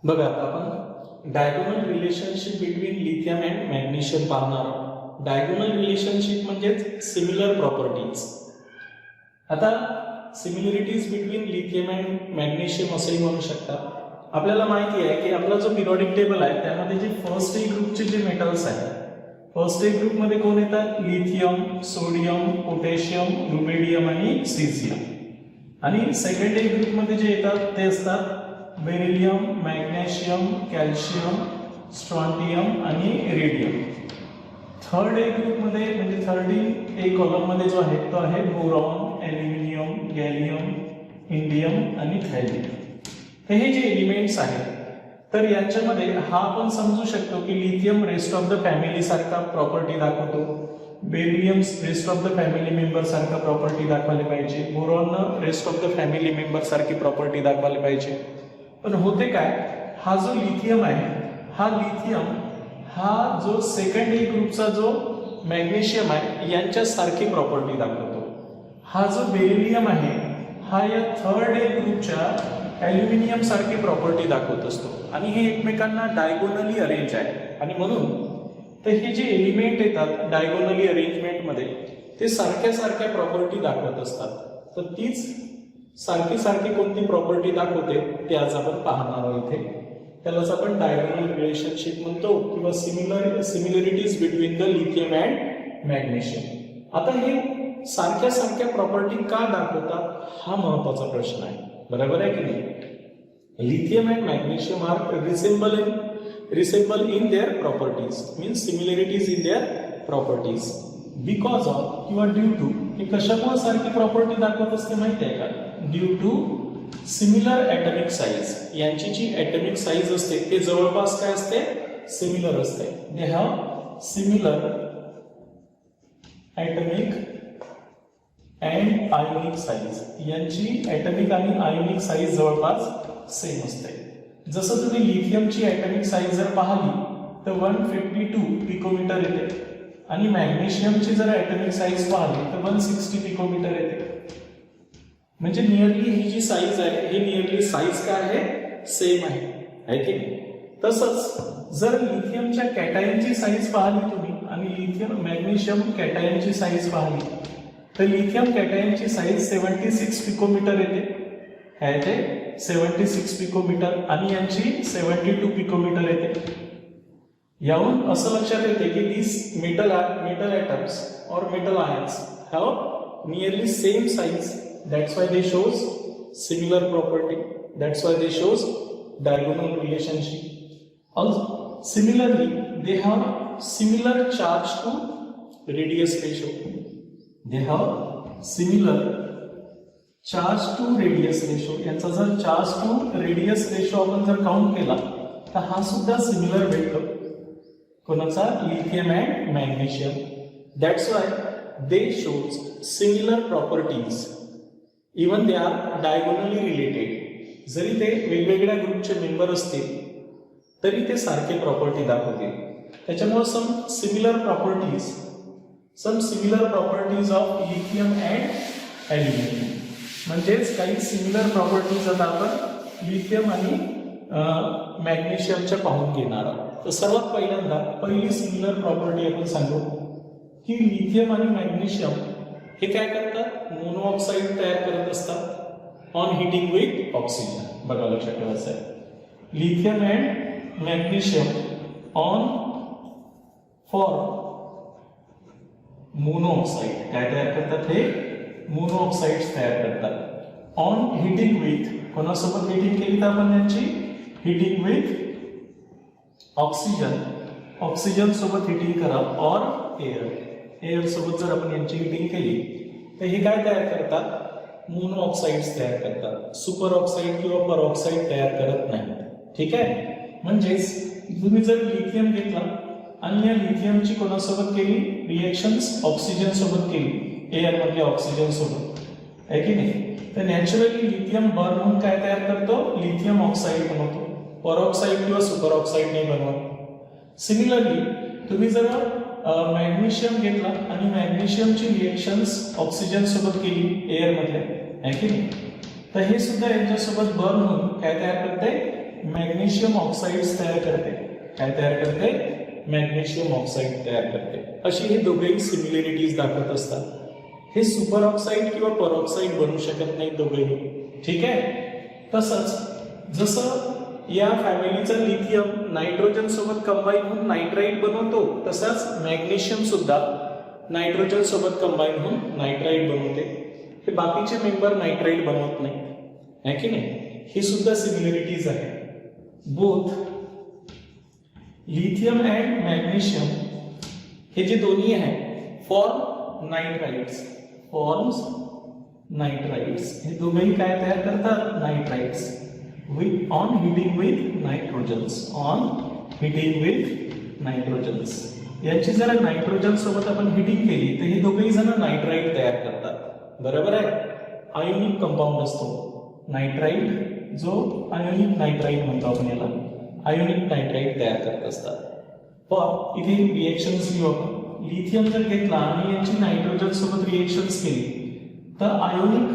बघा आता आपण diagonal relationship between lithium and magnesium पाहणार आहोत. डायगोनल रिलेशनशिप म्हणजे सिमिलर प्रॉपर्टीज. आता similarities between lithium and magnesium असंही म्हणू शकता. आपल्याला माहिती आहे की आपला जो पिरियॉडिक टेबल आहे त्यामध्ये जे फर्स्ट ए ग्रुपचे जे मेटल्स आहेत, फर्स्ट ए ग्रुप मध्ये कोण येतात? लिथियम, सोडियम, पोटॅशियम, रुबिडियम आणि सीझियम. आणि सेकंड ए ग्रुप मध्ये जे येतात ते असतात बेरिलियम, मॅग्नेशियम, कॅल्शियम, स्ट्रॉन्टियम आणि रेडियम. थर्ड ए ग्रुप मध्ये म्हणजे थर्ड ए कॉलम मध्ये जो आहे तो आहे बोरॉन, ॲल्युमिनियम, गॅलियम, इंडियम आणि थायलियम. तर हे जे एलिमेंट्स आहेत तर यांच्यामध्ये हा आपण समजू शकतो की lithium rest of the family सारखा प्रॉपर्टी दाखवतो, beryllium rest of the family member सारखा प्रॉपर्टी दाखवायला पाहिजे, boron rest of the family member सारखी प्रॉपर्टी दाखवायला पाहिजे. पण होते काय, हा जो लिथियम आहे हा जो सेकंड ए ग्रुपचा जो मॅग्नेशियम आहे यांच्या सारखी प्रॉपर्टी दाखवतो. हा जो बेरिलियम आहे हा या थर्ड ए ग्रुपच्या ॲल्युमिनियम सारखी प्रॉपर्टी दाखवत असतो आणि हे एकमेकांना डायगोनली अरेंज आहे. आणि म्हणून तर हे जे एलिमेंट येतात डायगोनली अरेंजमेंट मध्ये ते सारख्या प्रॉपर्टी दाखवत असतात. तर तीच सारखी कोणती प्रॉपर्टी दाखवते ते आज आपण पाहणार आहोत. इथे त्यालाच आपण डायगोनल रिलेशनशिप म्हणतो किंवा similarities between the lithium and magnesium. आता हे सारख्या प्रॉपर्टी का दाखवतात हा महत्वाचा प्रश्न आहे, बरोबर आहे की नाही? Lithium and magnesium are resemble in their properties, means similarities in their properties because of किंवा ड्यू टू. हे कशामुळे सारखी प्रॉपर्टी दाखवत असते माहिती आहे का? Due to similar atomic size. यांची जी ॲटॉमिक साईज असते ते जवळपास काय असते? सिमिलर असते. They have similar atomic and ionic size. यांची ॲटॉमिक आणि आयोनिक साईज जवळपास सेम असते. जसं तुम्ही लिथियमची ॲटॉमिक साईज जर पाहिली तर 152 पिकोमीटर येते आणि मॅग्नेशियमची जर ॲटॉमिक साईज पाहिली तर 160 पिकोमीटर येते. म्हणजे नियरली ही जी साईज आहे ही नियरली साईज काय आहे? सेम आहे की नाही? तसंच जर लिथियमच्या कॅटायनची साईज पाहिली तुम्ही आणि लिथियम मॅग्नेशियम कॅटायनची साईज पाहिली तर लिथियम कॅटायनची साईज 76 पिकोमीटर येते, 76 पिकोमीटर आणि यांची 72 पिकोमीटर येते. यावरून असं लक्षात येते की these metal atoms or metal ions have nearly same size. That's why they shows similar property. That's why they shows diagonal relationship. Also, similarly, they have similar charge to radius ratio. They have similar charge to radius ratio. यांचा जर charge to radius ratio आपण जर count केला तर हा सुद्धा similar भेटतो. कोणाचा? Lithium and magnesium. That's why they shows similar properties even they are diagonally related. जरी ते वेगवेगळ्या ग्रुपचे मेंबर असतील तरी ते सारखे प्रॉपर्टी दाखवतील. त्याच्यामुळे some similar properties of lithium and aluminium. म्हणजेच काही सिमिलर प्रॉपर्टीज आता आपण लिथियम आणि मॅग्नेशियमच्या पाहून घेणार आहोत. तर सर्वात पहिल्यांदा पहिली सिमिलर प्रॉपर्टी आपण सांगू की लिथियम आणि मॅग्नेशियम हे काय करतात? मोनो ऑक्साईड तयार करत असतात ऑन हिटिंग विथ ऑक्सिजन. बघा लक्षात ठेवायचं आहे, lithium and magnesium on for mono oxide काय तयार करतात? हे मोनो ऑक्साईड तयार करतात ऑन हिटिंग विथ. कोणासोबत हिटिंग केली तर आपण यांची हिटिंग विथ ऑक्सिजन सोबत हिटिंग करा और एअर सोबत जर आपण यांची हिटिंग केली तर हे काय तयार करतात? मोनो ऑक्साइड्स तयार करतात. सुपर ऑक्साईड किंवा पर ऑक्साईड तयार करत नाही. ठीक आहे? म्हणजेच तुम्ही जर लिथियम घेतला आणि या लिथियमची कोणासोबत केली? रिएक्शन्स ऑक्सिजन सोबत केली, एअर मधल्या ऑक्सिजन सोबत, आहे की नाही? तर नॅचरली लिथियम बर्न होऊन काय तयार करतो? लिथियम ऑक्साईड बनवतो. परऑक्साईड किंवा सुपर ऑक्साईड नाही बनवत. सिमिलरली तुम्ही जर मॅग्नेशियम घेतला आणि मॅग्नेशियमची रिएक्शन्स ऑक्सिजन सोबत केली एअर मधल्या, आहे की नाही? तर हे सुद्धा यांच्यासोबत बर्न होऊन काय तयार करते? मॅग्नेशियम ऑक्साईड्स तयार करते. काय तयार करते? मॅग्नेशियम ऑक्साईड तयार करते. अशी हे दोघेही सिमिलॅरिटीज दाखवत असतात. हे सुपर ऑक्साईड किंवा परऑक्साईड बनू शकत नाही दोघेही. ठीक आहे. तसंच जसं या फॅमिलीचं लिथियम नायट्रोजन सोबत कंबाईन होऊन नायट्राइट बनवतो, तसाच मॅग्नेशियम सुद्धा नायट्रोजन सोबत कंबाईन होऊन नायट्राइट बनवते. हे बाकीचे मेंबर नायट्राइट बनवत नाही, है की नाही? ही सुद्धा सिमिलॅरिटीज आहे. बोथ लिथियम अँड मॅग्नेशियम हे जे दोन्ही आहे फॉर्म नायट्राइट्स, फॉर्म्स नायट्राइट्स. हे दोघेही काय तयार करतात? Nitrites. With on heating with nitrogens, on heating with nitrogens. यांची जर नायट्रोजन सोबत आपण हिटिंग केली तर हे दोघेही जण नायट्राइट तयार करतात. बरोबर आहे. आयोनिक कंपाऊंड असतो नायट्राइट, जो आयोनिक नायट्राइट म्हणतो आपण याला. आयोनिक नायट्राइट तयार करत असतात. पण इथे रिएक्शन्स घेऊ आपण. लिथियम जर घेतला आणि यांची नायट्रोजन सोबत रिएक्शन्स केली तर आयोनिक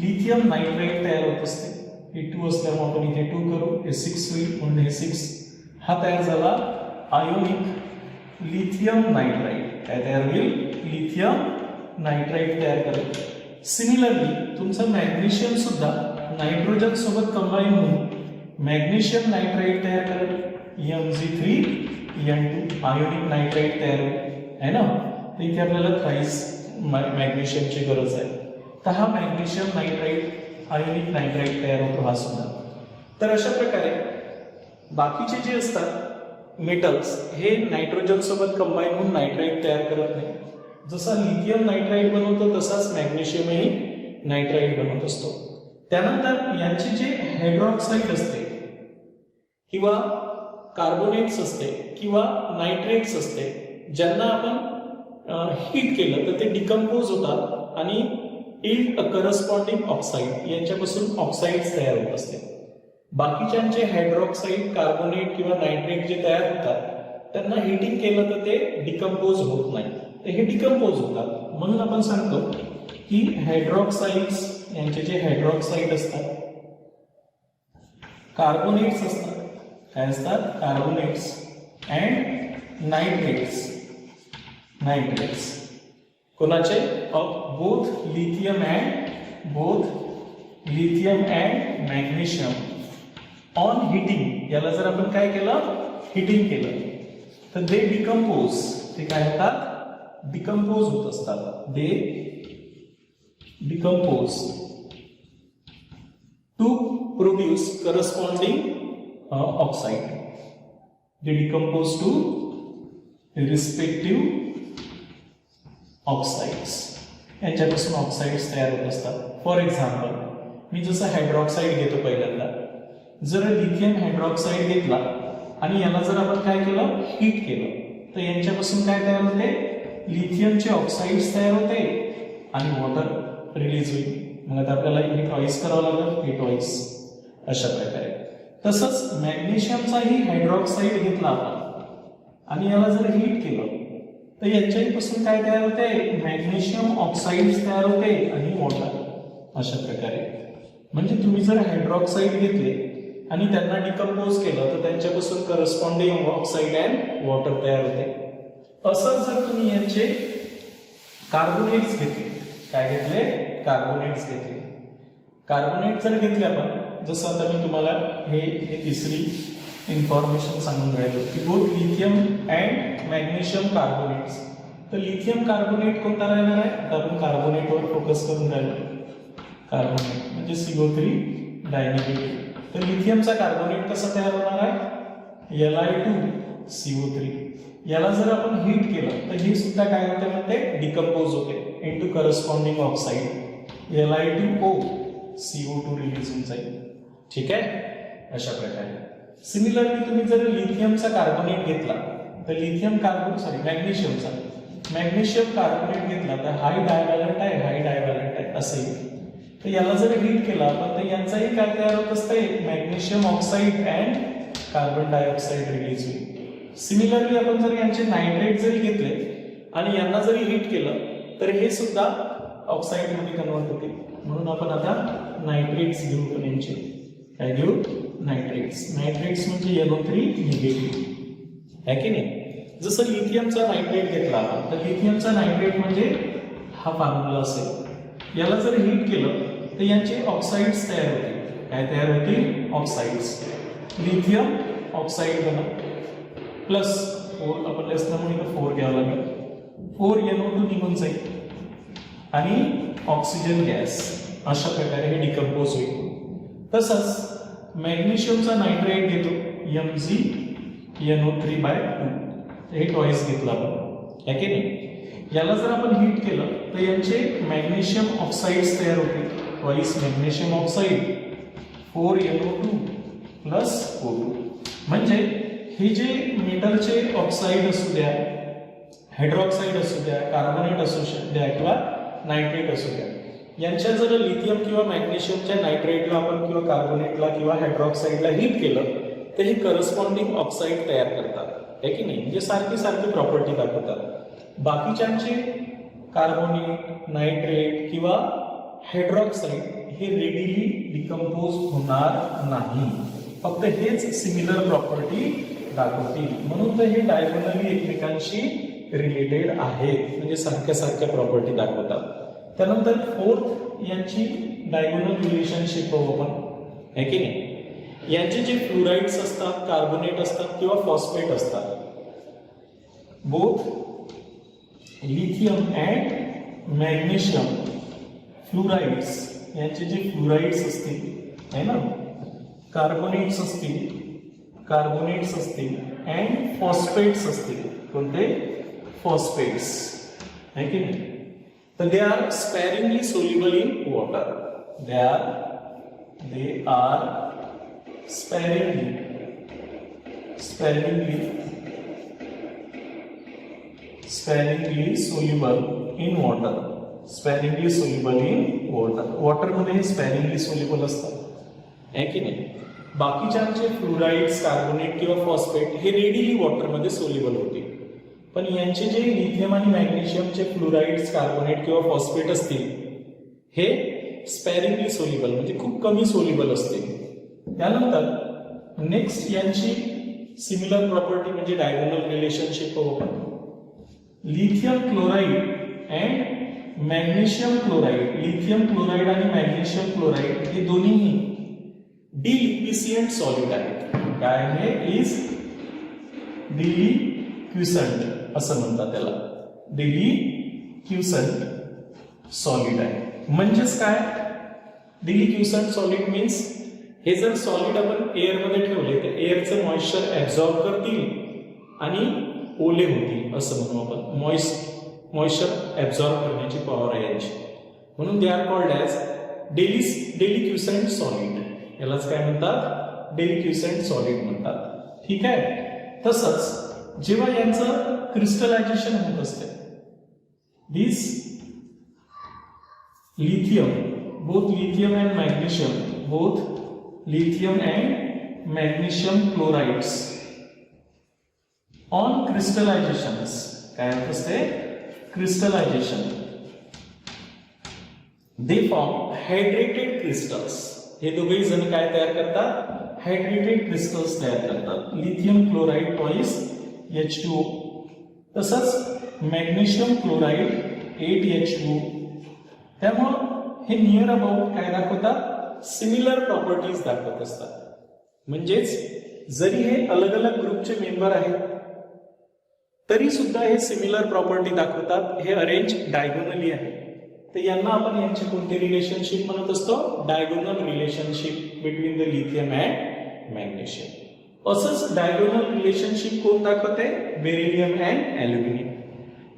लिथियम नायट्राइट तयार होत असते. हे 2 असल्यामुळे आपण इथे 2 करू, हे 6 होईल म्हणून हे 6. हा तयार झाला आयोनिक लिथियम नायट्राइट. काय तयार होईल? लिथियम नायट्राइट तयार करेल. सिमिलरली तुमचं मॅग्नेशियम सुद्धा नायट्रोजन सोबत कंबाईन होऊन मॅग्नेशियम नायट्राइट तयार करेल. Mg3N2 आयोनिक नायट्राइट तयार होईल, है ना? तर इथे आपल्याला थ्राइस मॅग्नेशियमची गरज आहे. तर हा मॅग्नेशियम नायट्राइट आयोनिक नायट्राइट तयार होतो हा सुद्धा. तर अशा प्रकारे बाकीचे जे असतात मेटल्स हे नायट्रोजन सोबत कंबाईन होऊन नायट्राइट तयार करत नाही. जसा लिथियम नायट्राइट बनवतो तसाच मॅग्नेशियमही नायट्राइट बनवत असतो. त्यानंतर यांची जे हायड्रॉक्साईड असते किंवा कार्बोनेट्स असते किंवा नायट्रेट्स असते, ज्यांना आपण हीट केलं तर ते डिकम्पोज होतात आणि इल्ड अ करस्पॉन्डिंग ऑक्साईड, यांच्यापासून ऑक्साईड्स तयार होत असते. बाकीच्यांचे हायड्रॉक्साईड, कार्बोनेट किंवा नायट्रेट जे तयार होतात त्यांना हिटिंग केलं तर ते डिकम्पोज होत नाही, तर हे डिकम्पोज होतात. म्हणून आपण सांगतो की हायड्रॉक्साईड्स, यांचे जे हायड्रॉक्साईड असतात, कार्बोनेट्स असतात. काय असतात? Carbonates and nitrates. नायट्रेट्स कोणाचे? Of both lithium and magnesium on heating. याला जर आपण काय केलं? हिटिंग केलं तर दे डिकम्पोज. ते काय होतात? डिकम्पोज होत असतात. They decompose to produce corresponding oxide. They decompose to respective oxides. यांच्यापासून ऑक्साइड्स तयार होत असतात. फॉर एक्झाम्पल, मी जसं हायड्रॉक्साईड घेतो पहिल्यांदा, जर लिथियम हायड्रॉक्साईड घेतला आणि याला जर आपण काय केलं? हीट केलं तर यांच्यापासून काय तयार होते? लिथियमचे ऑक्साइड्स तयार होते आणि वॉटर रिलीज होईल. मग आता आपल्याला हे टॉईस करावं लागेल, हे टॉईस. अशा प्रकारे तसंच मॅग्नेशियमचाही हायड्रॉक्साईड घेतला आपण आणि याला जर हीट केलं तर यांच्यापासून काय तयार होते? मॅग्नेशियम ऑक्साईड्स तयार होते आणि वॉटर. अशा प्रकारे म्हणजे तुम्ही जर हायड्रॉक्साईड घेतले आणि त्यांना डिकम्पोज केलं तर त्यांच्यापासून करस्पॉन्डिंग ऑक्साईड अँड वॉटर तयार होते. असं जर तुम्ही यांचे कार्बोनेट्स घेतले, काय घेतले? कार्बोनेट्स घेतले. कार्बोनेट जर घेतले आपण, जसं आता मी तुम्हाला हे तिसरी इन्फॉर्मेशन सांगून राहिलो की both lithium and magnesium carbonates. तर लिथियम कार्बोनेट कोणता राहणार आहे? आता आपण कार्बोनेटवर फोकस करून राहिलो. कार्बोनेट म्हणजे CO3 डायनिगेटिव्ह. तर लिथियमचा कार्बोनेट कसा तयार होणार आहे? Li2CO3. याला जर आपण हीट केलं तर हे सुद्धा काय होते? म्हणते डिकम्पोज होते into corresponding oxide. Li2O CO2 release होऊन जाईल. ठीक आहे. अशा प्रकारे सिमिलरली तुम्ही जर लिथियमचा कार्बोनेट घेतला तर लिथियम मॅग्नेशियमचा मॅग्नेशियम कार्बोनेट घेतला तर हाय डायव्हॅलंट आहे असेल. तर याला जर हीट केला आपण तर यांचाही काय तयार होत असते? Magnesium oxide and carbon dioxide release होईल. सिमिलरली आपण जर यांचे नायट्रेट जरी घेतले आणि यांना जरी हीट केलं तर हे सुद्धा ऑक्साईड मध्ये कन्वर्ट होते. म्हणून आपण आता नायट्रेट्स घेऊ. पण यांचे काय घेऊ? नायट्रेट्स म्हणजे NO3 निगेटिव्ह आहे की नाही. जसं लिथियमचा नायट्रेट घेतला तर लिथियमचा नायट्रेट म्हणजे हा फॉर्म्युला असेल. याला जर हीट केलं तर यांचे ऑक्साइड्स तयार होतील. काय तयार होतील? ऑक्साइड्स. लिथियम ऑक्साइड बनत प्लस 4 आपण लेस म्हणून 4 घ्यावं लागेल. 4 NO2 निघून जाईल आणि ऑक्सिजन गॅस अशा प्रकारे हे डिकम्पोज होईल. तसंच मॅग्नेशियमचा नायट्रेट घेतो MgNO3/2 हे टॉईस घेतला आपण आहे की नाही. याला जर आपण हीट केलं तर यांचे मॅग्नेशियम ऑक्साइड्स तयार होतील. Toys magnesium oxide 4 NO2 plus O2 म्हणजे हे जे मेटलचे ऑक्साइड असू द्या, हायड्रॉक्साइड असू द्या, कार्बोनेट असू द्या किंवा नायट्रेट असू द्या, यांच्या जर लिथियम किंवा मॅग्नेशियमच्या नायट्रेटला आपण किंवा कार्बोनेटला किंवा हायड्रॉक्साइडला हीट केलं तर हे करस्पॉन्डिंग ऑक्साइड तयार करतात आहे की नाही. म्हणजे सारखी सारखी प्रॉपर्टी दाखवतात. बाकीच्यांचे कार्बोनेट, नायट्रेट किंवा हायड्रॉक्साइड हे रेडिली डिकम्पोज होणार नाही. फक्त हेच सिमिलर प्रॉपर्टी दाखवतील. म्हणून तर हे डायगोनली एकमेकांशी रिलेटेड आहेत म्हणजे सारख्या सारख्या प्रॉपर्टी दाखवतात. त्यानंतर फोर्थ यांची डायगोनल रिलेशनशिप पाहू आपण आहे की नाही. यांचे जे फ्लोराइड्स असतात, कार्बोनेट असतात किंवा फॉस्फेट असतात, both lithium and magnesium fluorides यांचे जे फ्लोराइड्स असतील आहे ना, कार्बोनेट्स असतील अँड फॉस्फेट्स असतील. कोणते? फॉस्फेट्स आहे की नाही. तर they are sparingly soluble in water. दे आर sparingly soluble in water. Sparingly soluble in water. Water मध्ये हे स्पॅरिंगली सोल्युबल असतात आहे की नाही. बाकीच्यांचे फ्लोराइड्स, कार्बोनेट किंवा फॉस्फेट हे रेडिली वॉटर मध्ये सोल्युबल होते. पण यांचे जे लिथियम आणि मॅग्नेशियमचे फ्लोराइड्स, कार्बोनेट किंवा फॉस्फेट असतील हे स्पॅरिंगली सोल्युबल म्हणजे खूप कमी सोल्युबल असते. त्यानंतर नेक्स्ट यांची सिमिलर प्रॉपर्टी म्हणजे डायगोनल रिलेशनशिप आपण lithium chloride and magnesium chloride. Lithium chloride आणि मॅग्नेशियम क्लोराइड हे दोन्हीही डिलिक्विसियंट सॉलिड आहेत. काय आहे? इज डिलिक्विसंट असं म्हणतात त्याला. डिलिक्विसंट सॉलिड आहे. म्हणजेच काय? डिलिक्विसंट सॉलिड मीन्स हे जर सॉलिड आपण एअर मध्ये ठेवले तर एअरचं मॉइश्चर ऍब्झॉर्ब करतील आणि ओले होतील असं म्हणू आपण. मॉइश्चर ऍब्झॉर्ब करण्याची पॉवर आहे यांची. म्हणून they are called as deliquescent solid. यालाच काय म्हणतात? डिलिक्विसंट सॉलिड म्हणतात. ठीक आहे. तसंच जेव्हा यांचं क्रिस्टलायझेशन होत असते, this lithium, both lithium and magnesium, both lithium and magnesium chlorides on crystallizations. काय असते? crystallization. They form hydrated crystals. हे दोघेही जण काय तयार करतात? हायड्रेटेड क्रिस्टल्स तयार करतात. Lithium chloride twice H2O. तसंच मॅग्नेशियम क्लोराइड 8H2O. त्यामुळं हे नियर अबाउट काय दाखवतात? सिमिलर प्रॉपर्टीज दाखवत असतात. म्हणजेच जरी हे अलग अलग ग्रुपचे मेंबर आहेत तरी सुद्धा हे सिमिलर प्रॉपर्टी दाखवतात. हे अरेंज डायगोनली आहे. तर यांना आपण यांची कोणती रिलेशनशिप म्हणत असतो? Diagonal relationship between the lithium and magnesium. असंच डायगोनल रिलेशनशिप कोण दाखवते? Beryllium and aluminium.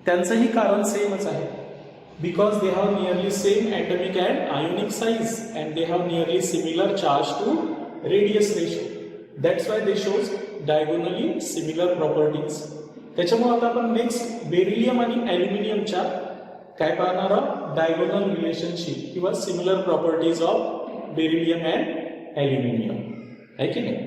त्यांचंही कारण सेमच आहे. Because they have nearly same atomic and ionic size and they have nearly similar charge to radius ratio. That's why they shows diagonally similar properties. त्याच्यामुळे आता आपण नेक्स्ट बेरिलियम आणि ॲल्युमिनियमच्या काय पाहणार आहोत? डायगोनल रिलेशनशिप किंवा similar properties of beryllium and aluminium आहे की नाही.